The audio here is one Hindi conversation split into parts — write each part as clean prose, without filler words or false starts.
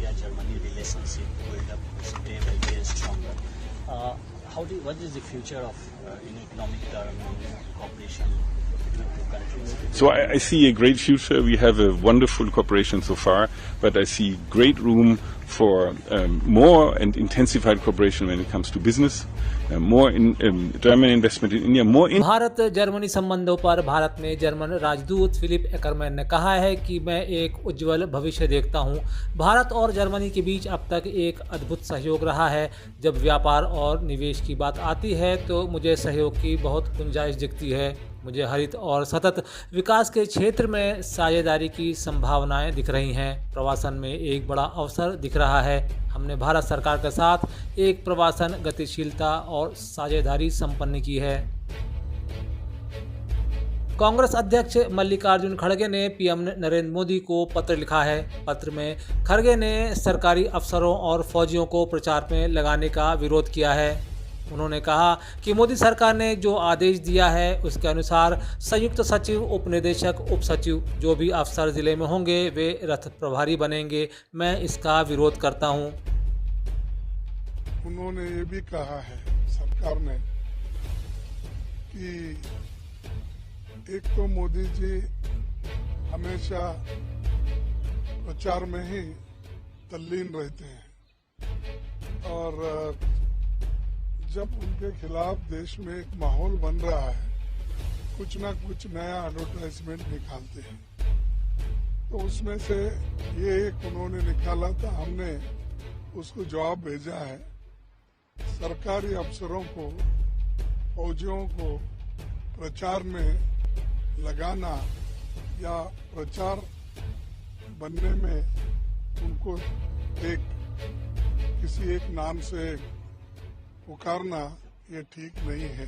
India-Germany relationship build up day by day stronger. What is the future of in economic term cooperation between two countries? So I see a great future. We have a wonderful cooperation so far, but I see great room for more and intensified cooperation when it comes to business. More in German investment in India. More in Bharat Germany संबंधों पर भारत में जर्मन राजदूत फिलिप एकरमैन ने कहा है कि मैं एक उज्जवल भविष्य देखता हूं। भारत और जर्मनी के बीच अब तक एक अद्भुत सहयोग रहा है। जब व्यापार और निवेश की बात आती है तो मुझे सहयोग की बहुत गुंजाइश दिखती है। मुझे हरित और सतत विकास के क्षेत्र में साझेदारी की संभावनाएं दिख रही हैं। प्रवासन में एक बड़ा अवसर दिख रहा है। हमने भारत सरकार के साथ एक प्रवासन गतिशीलता और साझेदारी संपन्न की है। कांग्रेस अध्यक्ष मल्लिकार्जुन खड़गे ने पीएम नरेंद्र मोदी को पत्र लिखा है। पत्र में खड़गे ने सरकारी अफसरों और फौजियों को प्रचार में लगाने का विरोध किया है। उन्होंने कहा कि मोदी सरकार ने जो आदेश दिया है उसके अनुसार संयुक्त सचिव, उप निदेशक, उप सचिव जो भी अफसर जिले में होंगे वे रथ प्रभारी बनेंगे। मैं इसका विरोध करता हूं। उन्होंने ये भी कहा है सरकार ने कि एक तो मोदी जी हमेशा प्रचार में ही तल्लीन रहते हैं और जब उनके खिलाफ देश में एक माहौल बन रहा है, कुछ ना कुछ नया एडवर्टाइजमेंट निकालते हैं। तो उसमें से ये एक उन्होंने निकाला था, हमने उसको जवाब भेजा है। सरकारी अफसरों को, फौजियों को प्रचार में लगाना या प्रचार बनने में उनको किसी एक नाम से पुकारना ये ठीक नहीं है।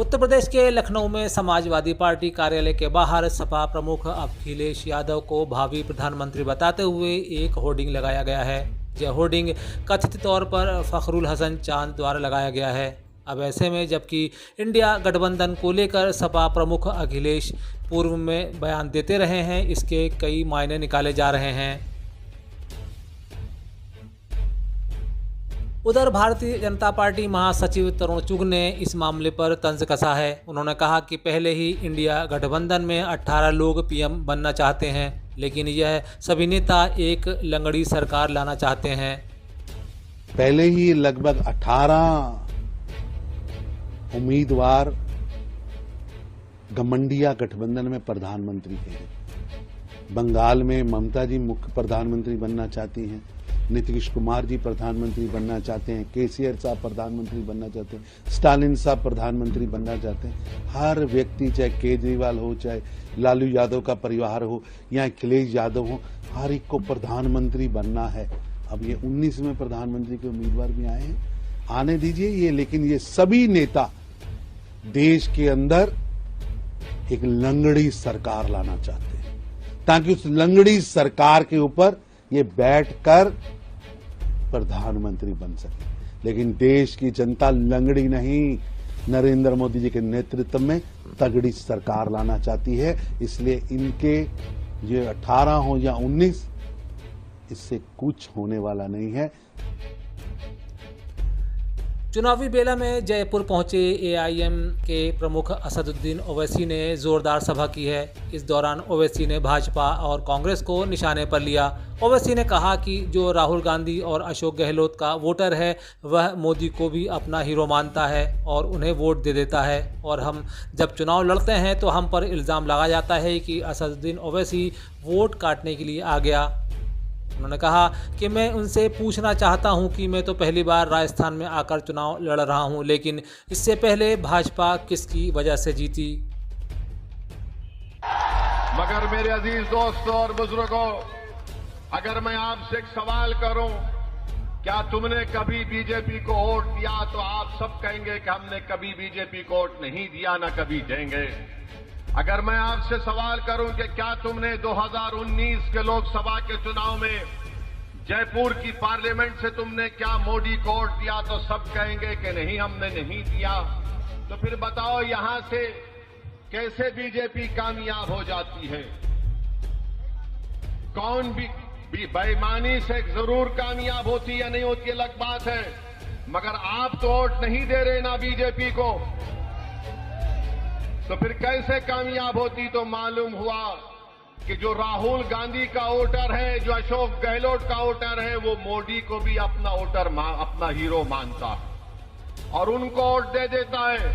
उत्तर प्रदेश के लखनऊ में समाजवादी पार्टी कार्यालय के बाहर सपा प्रमुख अखिलेश यादव को भावी प्रधानमंत्री बताते हुए एक होर्डिंग लगाया गया है। यह होर्डिंग कथित तौर पर फखरुल हसन चांद द्वारा लगाया गया है। अब ऐसे में जबकि इंडिया गठबंधन को लेकर सपा प्रमुख अखिलेश पूर्व में बयान देते रहे हैं, इसके कई मायने निकाले जा रहे हैं। उधर भारतीय जनता पार्टी महासचिव तरुण चुग ने इस मामले पर तंज कसा है। उन्होंने कहा कि पहले ही इंडिया गठबंधन में 18 लोग पीएम बनना चाहते हैं, लेकिन यह सभी नेता एक लंगड़ी सरकार लाना चाहते हैं। पहले ही लगभग 18 उम्मीदवार घमंडिया गठबंधन में प्रधानमंत्री के हैं। बंगाल में ममता जी मुख्य प्रधानमंत्री बनना चाहती हैं, नीतीश कुमार जी प्रधानमंत्री बनना चाहते हैं, केसीआर साहब प्रधानमंत्री बनना चाहते हैं, स्टालिन साहब प्रधानमंत्री बनना चाहते हैं। हर व्यक्ति, चाहे केजरीवाल हो, चाहे लालू यादव का परिवार हो या अखिलेश यादव हो, हर एक को प्रधानमंत्री बनना है। अब ये 19वें प्रधानमंत्री के उम्मीदवार भी आए हैं, आने दीजिए ये। लेकिन ये सभी नेता देश के अंदर एक लंगड़ी सरकार लाना चाहते हैं, ताकि उस लंगड़ी सरकार के ऊपर ये बैठकर प्रधानमंत्री बन सके। लेकिन देश की जनता लंगड़ी नहीं, नरेंद्र मोदी जी के नेतृत्व में तगड़ी सरकार लाना चाहती है। इसलिए इनके ये 18 हो या 19, इससे कुछ होने वाला नहीं है। चुनावी बेला में जयपुर पहुंचे एआईएम के प्रमुख असदुद्दीन ओवैसी ने जोरदार सभा की है। इस दौरान ओवैसी ने भाजपा और कांग्रेस को निशाने पर लिया। ओवैसी ने कहा कि जो राहुल गांधी और अशोक गहलोत का वोटर है वह मोदी को भी अपना हीरो मानता है और उन्हें वोट दे देता है, और हम जब चुनाव लड़ते हैं तो हम पर इल्ज़ाम लगाया जाता है कि असदुद्दीन ओवैसी वोट काटने के लिए आ गया। उन्होंने कहा कि मैं उनसे पूछना चाहता हूं कि मैं तो पहली बार राजस्थान में आकर चुनाव लड़ रहा हूं, लेकिन इससे पहले भाजपा किसकी वजह से जीती। मगर मेरे अजीज दोस्तों और बुजुर्गों, अगर मैं आपसे एक सवाल करूं, क्या तुमने कभी बीजेपी को वोट दिया, तो आप सब कहेंगे कि हमने कभी बीजेपी को वोट नहीं दिया, ना कभी देंगे। अगर मैं आपसे सवाल करूं कि क्या तुमने 2019 के लोकसभा के चुनाव में जयपुर की पार्लियामेंट से तुमने क्या मोदी को वोट दिया, तो सब कहेंगे कि नहीं, हमने नहीं दिया। तो फिर बताओ यहां से कैसे बीजेपी कामयाब हो जाती है? बेईमानी से जरूर कामयाब होती या नहीं होती अलग बात है, मगर आप तो वोट नहीं दे रहे ना बीजेपी को, तो फिर कैसे कामयाब होती? तो मालूम हुआ कि जो राहुल गांधी का वोटर है, जो अशोक गहलोत का वोटर है, वो मोदी को भी अपना वोटर अपना हीरो मानता है और उनको वोट दे देता है।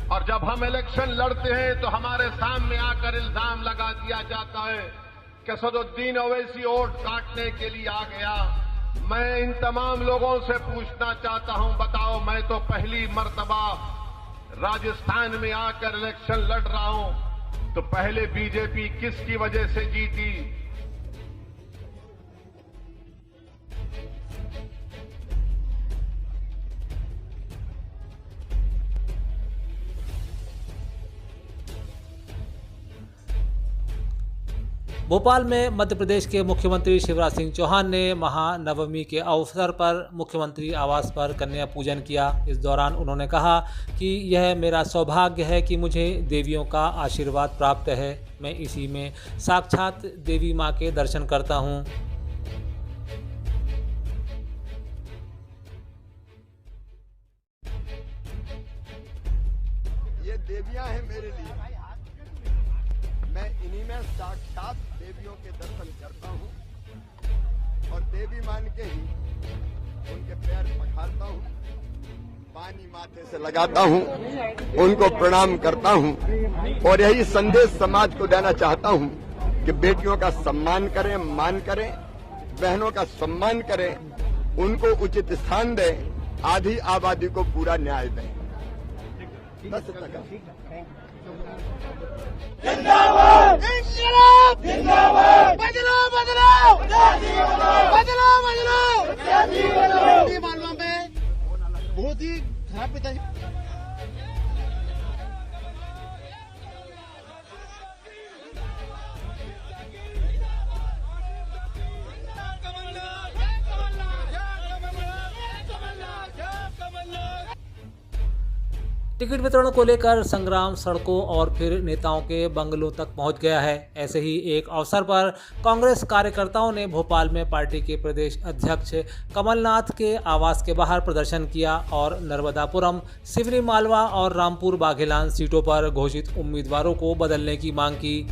और जब हम इलेक्शन लड़ते हैं तो हमारे सामने आकर इल्जाम लगा दिया जाता है कि असदुद्दीन ओवैसी वोट काटने के लिए आ गया। मैं इन तमाम लोगों से पूछना चाहता हूं, बताओ, मैं तो पहली मर्तबा राजस्थान में आकर इलेक्शन लड़ रहा हूं, तो पहले बीजेपी किसकी वजह से जीती? भोपाल में मध्य प्रदेश के मुख्यमंत्री शिवराज सिंह चौहान ने महानवमी के अवसर पर मुख्यमंत्री आवास पर कन्या पूजन किया। इस दौरान उन्होंने कहा कि यह मेरा सौभाग्य है कि मुझे देवियों का आशीर्वाद प्राप्त है। मैं इसी में साक्षात देवी माँ के दर्शन करता हूँ। ये देवियां हैं मेरे लिए, मैं इन्हीं में साक्षात देवियों के दर्शन करता हूँ और देवी मान के ही उनके पैर पखारता हूँ, पानी माथे से लगाता हूँ, उनको प्रणाम करता हूँ और यही संदेश समाज को देना चाहता हूँ कि बेटियों का सम्मान करें, मान करें, बहनों का सम्मान करें, उनको उचित स्थान दें, आधी आबादी को पूरा न्याय दें। बस इतना। जिंदाबाद इंकलाब जिंदाबाद, बदलो बदलो बदलो बदलो। मालवा में बहुत ही खराब पिताजी। टिकट वितरण को लेकर संग्राम सड़कों और फिर नेताओं के बंगलों तक पहुंच गया है। ऐसे ही एक अवसर पर कांग्रेस कार्यकर्ताओं ने भोपाल में पार्टी के प्रदेश अध्यक्ष कमलनाथ के आवास के बाहर प्रदर्शन किया और नर्मदापुरम, सिवनी मालवा और रामपुर बाघेलान सीटों पर घोषित उम्मीदवारों को बदलने की मांग की।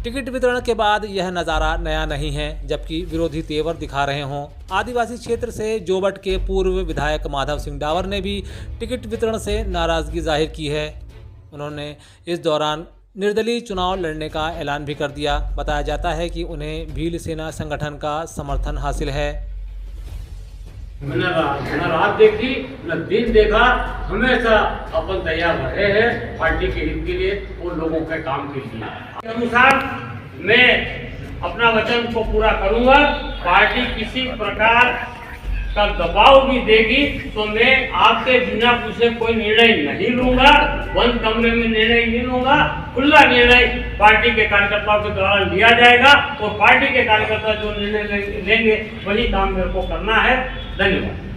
टिकट वितरण के बाद यह नज़ारा नया नहीं है, जबकि विरोधी तेवर दिखा रहे हों। आदिवासी क्षेत्र से जोबट के पूर्व विधायक माधव सिंह डावर ने भी टिकट वितरण से नाराज़गी जाहिर की है। उन्होंने इस दौरान निर्दलीय चुनाव लड़ने का ऐलान भी कर दिया। बताया जाता है कि उन्हें भील सेना संगठन का समर्थन हासिल है। मैंने न रात देखी न दिन देखा, हमेशा अपन तैयार रहे हैं पार्टी के हित के लिए और लोगों के काम के लिए। के अनुसार मैं अपना वचन को पूरा करूंगा। पार्टी किसी प्रकार का दबाव भी देगी तो मैं आपके बिना पूछे कोई निर्णय नहीं लूंगा। बंद कमरे में निर्णय नहीं लूंगा, खुला निर्णय पार्टी के कार्यकर्ताओं के द्वारा लिया जाएगा और पार्टी के कार्यकर्ता जो निर्णय लेंगे वही काम मेरे को करना है। धन्यवाद।